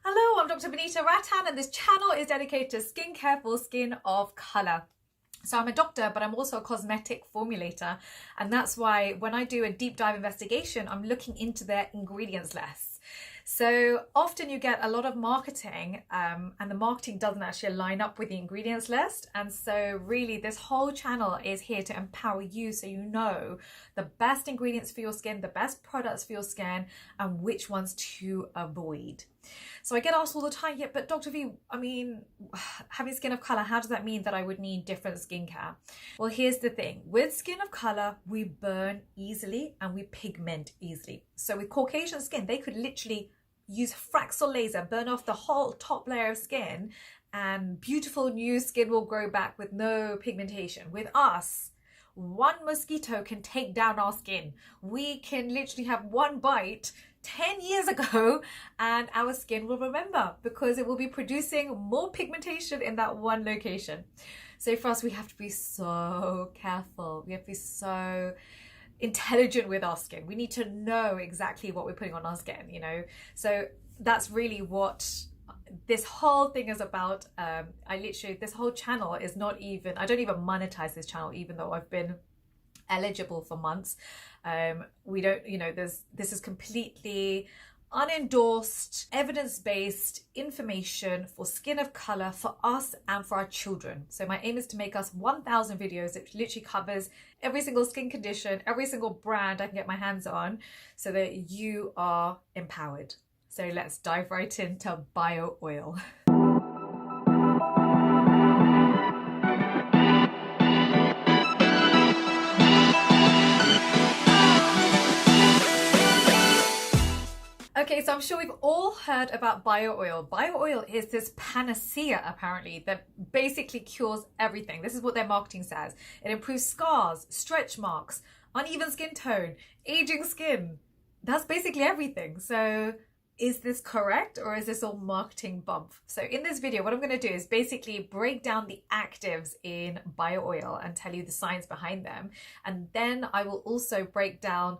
Hello, I'm Dr. Benita Rattan, and this channel is dedicated to skincare for skin of colour. So I'm a doctor, but I'm also a cosmetic formulator, and that's why when I do a deep dive investigation, I'm looking into their ingredients list. So often you get a lot of marketing and the marketing doesn't actually line up with the ingredients list. And so really this whole channel is here to empower you so you know the best ingredients for your skin, the best products for your skin, and which ones to avoid. So I get asked all the time, yeah, but Dr. V, I mean, having skin of color, how does that mean that I would need different skincare? Well, here's the thing. With skin of color, we burn easily and we pigment easily. So with Caucasian skin, they could literally use Fraxel laser, burn off the whole top layer of skin, and beautiful new skin will grow back with no pigmentation. With us, one mosquito can take down our skin. We can literally have one bite 10 years ago and our skin will remember because it will be producing more pigmentation in that one location. So for us, we have to be so careful. We have to be so intelligent with our skin. We need to know exactly what we're putting on our skin, you know. So that's really what this whole thing is about. This whole channel is not even, I don't even monetize this channel, even though I've been eligible for months. We don't, you know, this is completely unendorsed, evidence-based information for skin of color for us and for our children. So my aim is to make us 1,000 videos. It literally covers every single skin condition, every single brand I can get my hands on, so that you are empowered. So let's dive right into bio oil. Okay, so I'm sure we've all heard about bio oil. Bio oil is this panacea, apparently, that basically cures everything. This is what their marketing says. It improves scars, stretch marks, uneven skin tone, aging skin. That's basically everything. So is this correct, or is this all marketing bump? So in this video, what I'm going to do is basically break down the actives in bio oil and tell you the science behind them. And then I will also break down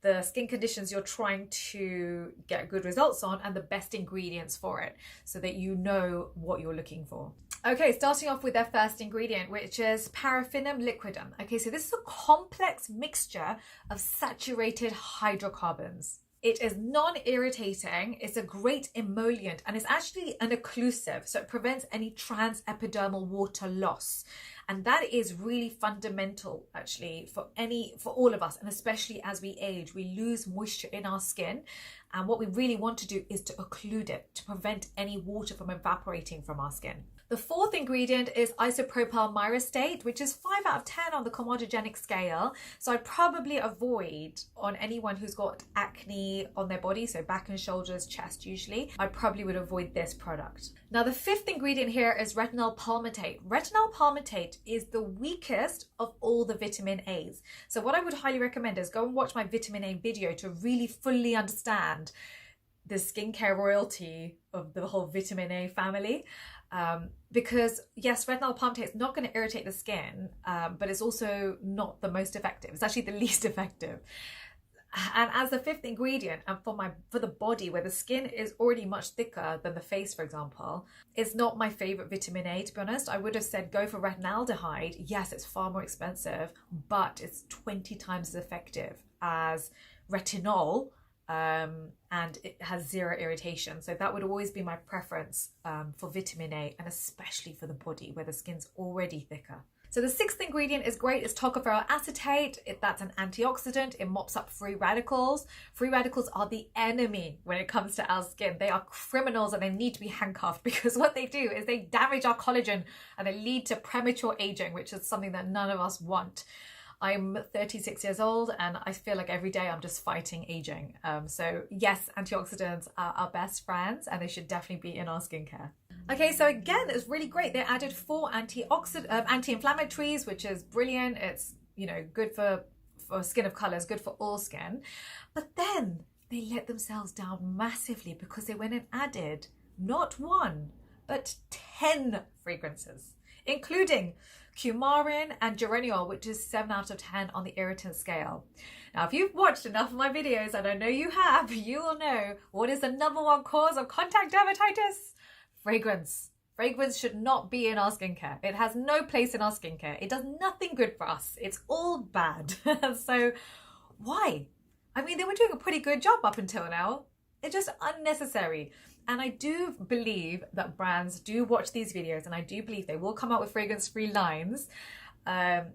the skin conditions you're trying to get good results on and the best ingredients for it, so that you know what you're looking for. Okay, starting off with their first ingredient, which is paraffinum liquidum. Okay, so this is a complex mixture of saturated hydrocarbons. It is non-irritating, it's a great emollient, and it's actually an occlusive, so it prevents any transepidermal water loss. And that is really fundamental, actually, for all of us, and especially as we age, we lose moisture in our skin. And what we really want to do is to occlude it, to prevent any water from evaporating from our skin. The fourth ingredient is isopropyl myristate, which is 5 out of 10 on the comedogenic scale. So I'd probably avoid on anyone who's got acne on their body, so back and shoulders, chest usually. I probably would avoid this product. Now the fifth ingredient here is retinol palmitate. Retinol palmitate is the weakest of all the vitamin A's. So what I would highly recommend is go and watch my vitamin A video to really fully understand the skincare royalty of the whole vitamin A family. Because yes, retinol palmitate is not going to irritate the skin, but it's also not the most effective. It's actually the least effective. And as the fifth ingredient, and for the body, where the skin is already much thicker than the face, for example, it's not my favorite vitamin A, to be honest. I would have said go for retinaldehyde. Yes, it's far more expensive, but it's 20 times as effective as retinol. And it has zero irritation. So that would always be my preference for vitamin A, and especially for the body where the skin's already thicker. So the sixth ingredient is great. It's tocopherol acetate. That's an antioxidant. It mops up free radicals. Free radicals are the enemy when it comes to our skin. They are criminals and they need to be handcuffed, because what they do is they damage our collagen and they lead to premature aging, which is something that none of us want. I'm 36 years old and I feel like every day I'm just fighting aging. So yes, antioxidants are our best friends and they should definitely be in our skincare. Okay, so again, it's really great. They added 4 anti-inflammatories, which is brilliant. It's, you know, good for skin of color, it's good for all skin. But then they let themselves down massively because they went and added not 1, but 10 fragrances including coumarin and geraniol, which is 7 out of 10 on the irritant scale. Now, if you've watched enough of my videos, and I know you have, you will know what is the #1 cause of contact dermatitis? Fragrance. Fragrance should not be in our skincare. It has no place in our skincare. It does nothing good for us. It's all bad. So why? I mean, they were doing a pretty good job up until now. It's just unnecessary. And I do believe that brands do watch these videos, and I do believe they will come out with fragrance-free lines. And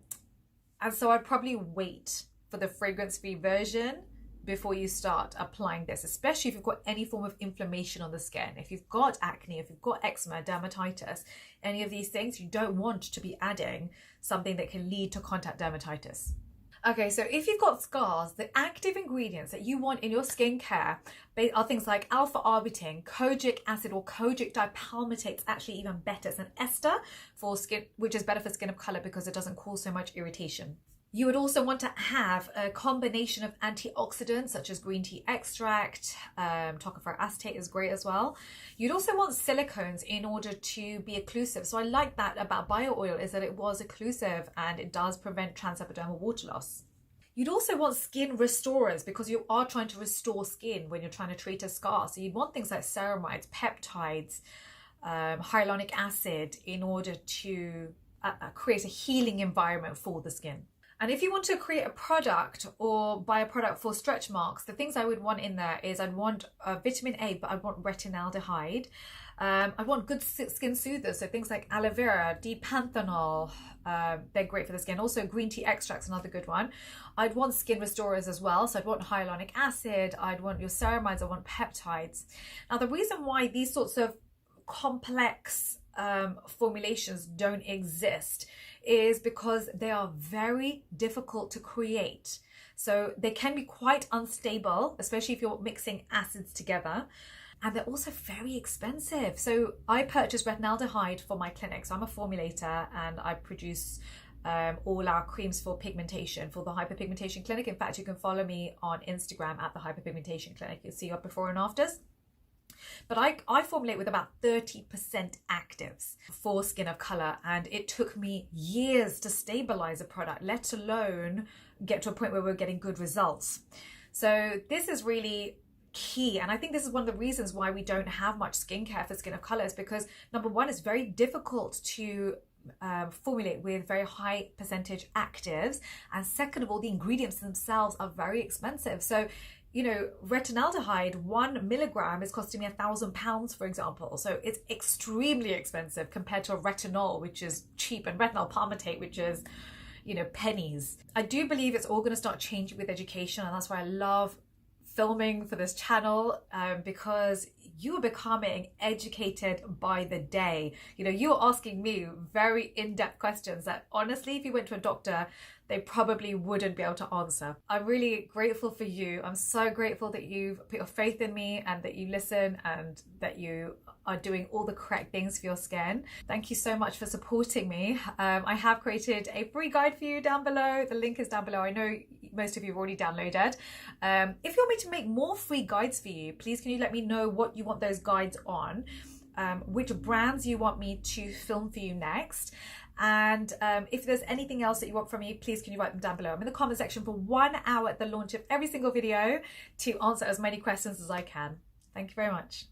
so I'd probably wait for the fragrance-free version before you start applying this, especially if you've got any form of inflammation on the skin. If you've got acne, if you've got eczema, dermatitis, any of these things, you don't want to be adding something that can lead to contact dermatitis. Okay, so if you've got scars, the active ingredients that you want in your skincare are things like alpha-arbutin, kojic acid, or kojic dipalmitate's actually even better. It's an ester for skin, which is better for skin of color because it doesn't cause so much irritation. You would also want to have a combination of antioxidants such as green tea extract, tocopherol acetate is great as well. You'd also want silicones in order to be occlusive. So I like that about bio oil, is that it was occlusive and it does prevent transepidermal water loss. You'd also want skin restorers because you are trying to restore skin when you're trying to treat a scar. So you'd want things like ceramides, peptides, hyaluronic acid in order to create a healing environment for the skin. And if you want to create a product or buy a product for stretch marks, the things I would want in there is I'd want vitamin A, but I'd want retinaldehyde. I want good skin soothers, so things like aloe vera, D-panthenol, they're great for the skin. Also green tea extract's another good one. I'd want skin restorers as well, so I'd want hyaluronic acid, I'd want your ceramides, I want peptides. Now the reason why these sorts of complex formulations don't exist is because they are very difficult to create. So they can be quite unstable, especially if you're mixing acids together. And they're also very expensive. So I purchase retinaldehyde for my clinic. So I'm a formulator and I produce all our creams for pigmentation for the hyperpigmentation clinic. In fact, you can follow me on Instagram at the hyperpigmentation clinic. You'll see our before and afters. But I formulate with about 30% actives for skin of color, and it took me years to stabilize a product, let alone get to a point where we're getting good results. So this is really key, and I think this is one of the reasons why we don't have much skincare for skin of color, is because #1, it's very difficult to formulate with very high percentage actives, and second of all, the ingredients themselves are very expensive. So you know, retinaldehyde, 1 milligram is costing me £1,000, for example. So it's extremely expensive compared to a retinol, which is cheap, and retinol palmitate, which is, you know, pennies. I do believe it's all going to start changing with education, and that's why I love filming for this channel, because you are becoming educated by the day. You know, you're asking me very in-depth questions that honestly, if you went to a doctor, they probably wouldn't be able to answer. I'm really grateful for you. I'm so grateful that you've put your faith in me and that you listen and that you are doing all the correct things for your skin. Thank you so much for supporting me. I have created a free guide for you down below. The link is down below. I know most of you have already downloaded. If you want me to make more free guides for you, please can you let me know what you want those guides on, which brands you want me to film for you next. And if there's anything else that you want from me, please can you write them down below. I'm in the comment section for 1 hour at the launch of every single video to answer as many questions as I can. Thank you very much.